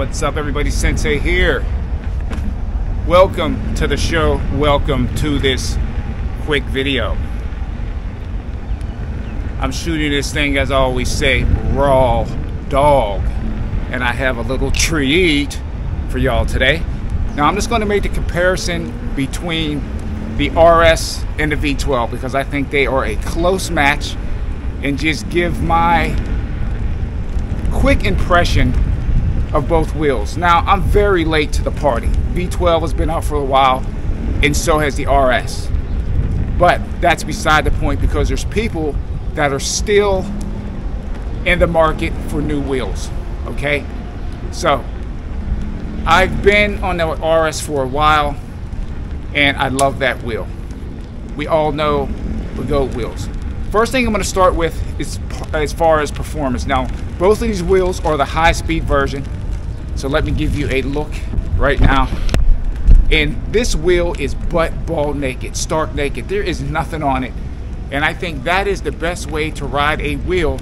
What's up, everybody? Sensei here. Welcome to the show. Welcome to this quick video. I'm shooting this thing, as I always say, raw dog. And I have a little treat for y'all today. Now, I'm just going to make the comparison between the RS and the V12 because I think they are a close match, and just give my quick impression of both wheels. Now, I'm very late to the party. V12 has been out for a while, and so has the RS. But that's beside the point, because there's people that are still in the market for new wheels, okay? So, I've been on the RS for a while, and I love that wheel. We all know Begode wheels. First thing I'm going to start with is as far as performance. Now, both of these wheels are the high-speed version. So let me give you a look right now. And this wheel is butt ball naked, stark naked. There is nothing on it. And I think that is the best way to ride a wheel.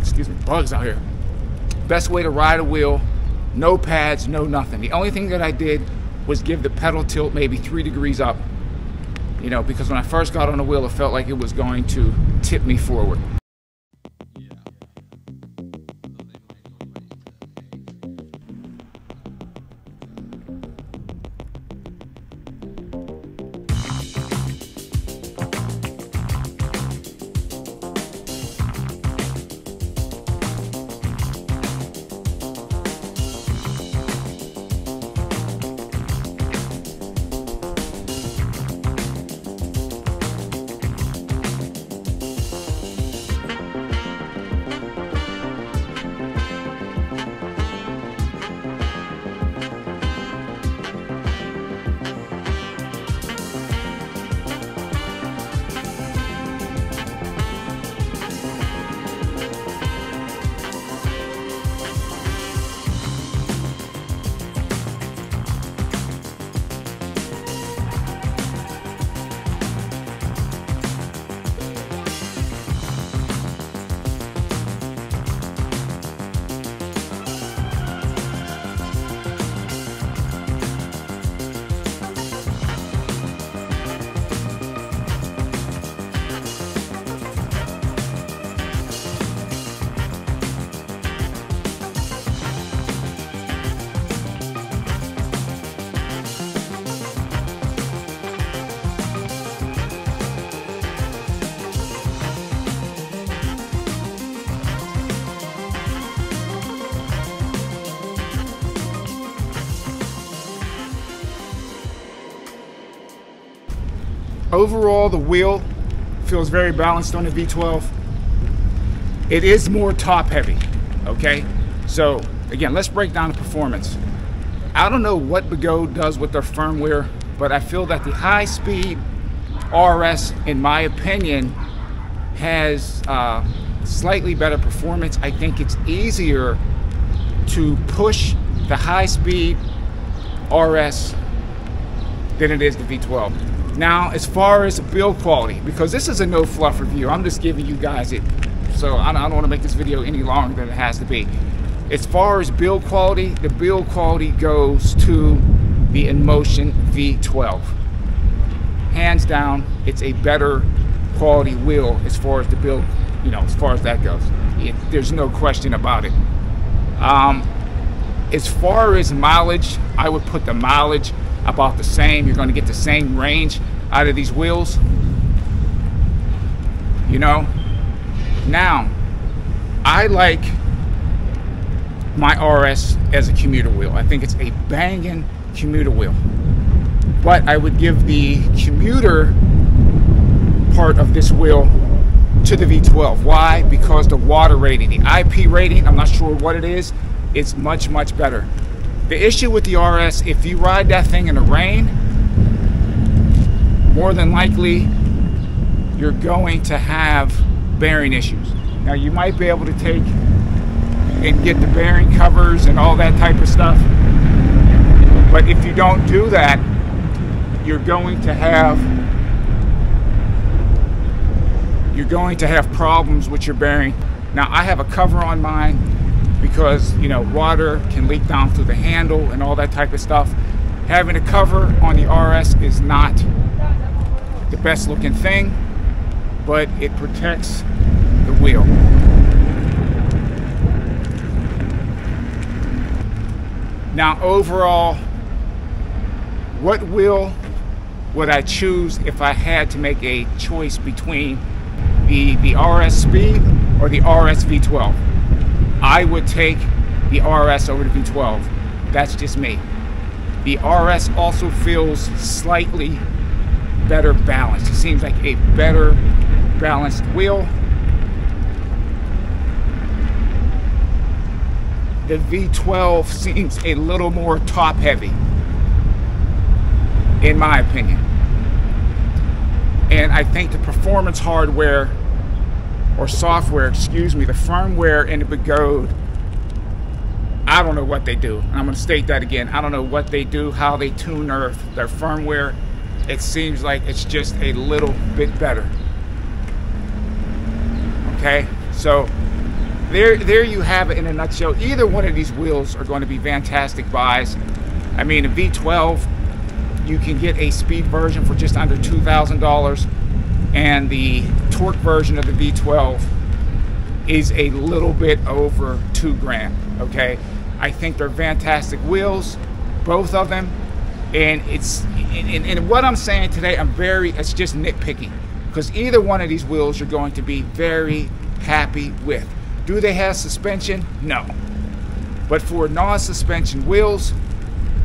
Excuse me, bugs out here. Best way to ride a wheel. No pads, no nothing. The only thing that I did was give the pedal tilt maybe 3 degrees up. You know, because when I first got on the wheel, it felt like it was going to tip me forward. Overall, the wheel feels very balanced on the V12. It is more top heavy, okay? So again, let's break down the performance. I don't know what Begode does with their firmware, but I feel that the high-speed RS, in my opinion, has slightly better performance. I think it's easier to push the high-speed RS than it is the V12. Now, as far as build quality, because this is a no fluff review, I'm just giving you guys it, so I don't want to make this video any longer than it has to be. As far as build quality, the build quality goes to the Inmotion V12. Hands down, it's a better quality wheel as far as the build, you know, as far as that goes. There's no question about it. As far as mileage, I would put the mileage about the same. You're going to get the same range out of these wheels, you know. Now, I like my RS as a commuter wheel. I think it's a banging commuter wheel, but I would give the commuter part of this wheel to the V12. Why? Because the water rating, the IP rating, I'm not sure what it is, it's much, much better. The issue with the RS, if you ride that thing in the rain, more than likely you're going to have bearing issues. Now, you might be able to take and get the bearing covers and all that type of stuff, but if you don't do that, you're going to have problems with your bearing. Now, I have a cover on mine because, you know, water can leak down through the handle and all that type of stuff. Having a cover on the RS is not the best looking thing, but it protects the wheel. Now overall, what wheel would I choose if I had to make a choice between the RS Speed or the RS V12? I would take the RS over the V12. That's just me. The RS also feels slightly better balanced. It seems like a better balanced wheel. The V12 seems a little more top heavy, in my opinion. And I think the performance hardware or software, excuse me, the firmware in the Begode, I don't know what they do. I'm going to state that again. I don't know what they do, how they tune their firmware. It seems like it's just a little bit better. Okay, so there you have it in a nutshell. Either one of these wheels are going to be fantastic buys. I mean, a V12, you can get a speed version for just under $2,000, and the torque version of the V12 is a little bit over $2,000. Okay, I think they're fantastic wheels, both of them, and and what I'm saying today, it's just nitpicking, because either one of these wheels you're going to be very happy with. Do they have suspension? No. But for non-suspension wheels,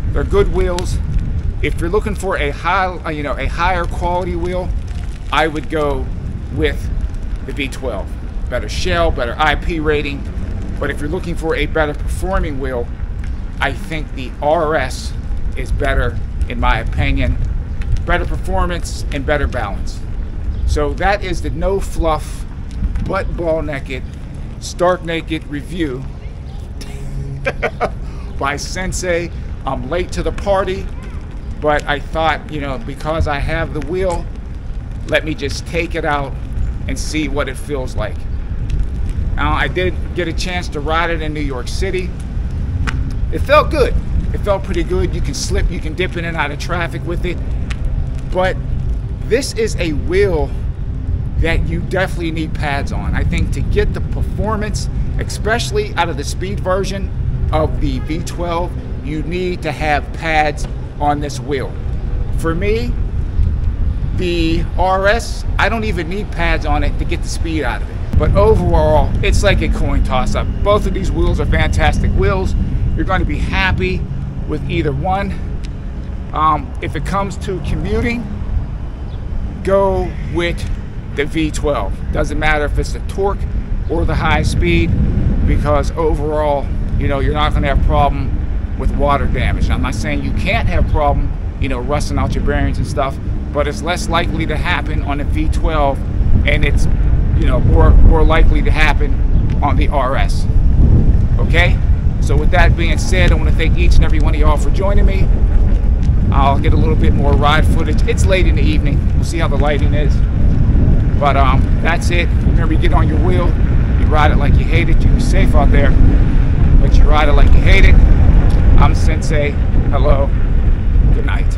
they're good wheels. If you're looking for a higher quality wheel, I would go with the V12. Better shell, better IP rating. But if you're looking for a better performing wheel, I think the RS is better, in my opinion. Better performance and better balance. So that is the no fluff, butt ball naked, stark naked review by Sensei. I'm late to the party, but I thought, you know, because I have the wheel, let me just take it out and see what it feels like. Now, I did get a chance to ride it in New York City. It felt good. It felt pretty good. You can slip, you can dip in and out of traffic with it. But this is a wheel that you definitely need pads on. I think to get the performance, especially out of the speed version of the V12, you need to have pads on this wheel. For me, the RS, I don't even need pads on it to get the speed out of it. But overall, it's like a coin toss-up. Both of these wheels are fantastic wheels. You're going to be happy with either one. If it comes to commuting, go with the V12. Doesn't matter if it's the torque or the high speed, because overall, you know, you're not going to have problem with water damage. I'm not saying you can't have problem, you know, rusting out your bearings and stuff, but it's less likely to happen on the V12, and it's, you know, more likely to happen on the RS. Okay, so with that being said, I want to thank each and every one of y'all for joining me. I'll get a little bit more ride footage. It's late in the evening. We'll see how the lighting is. But that's it. Remember, you get on your wheel, you ride it like you hate it. You be safe out there, but you ride it like you hate it. I'm Sensei. Hello. Good night.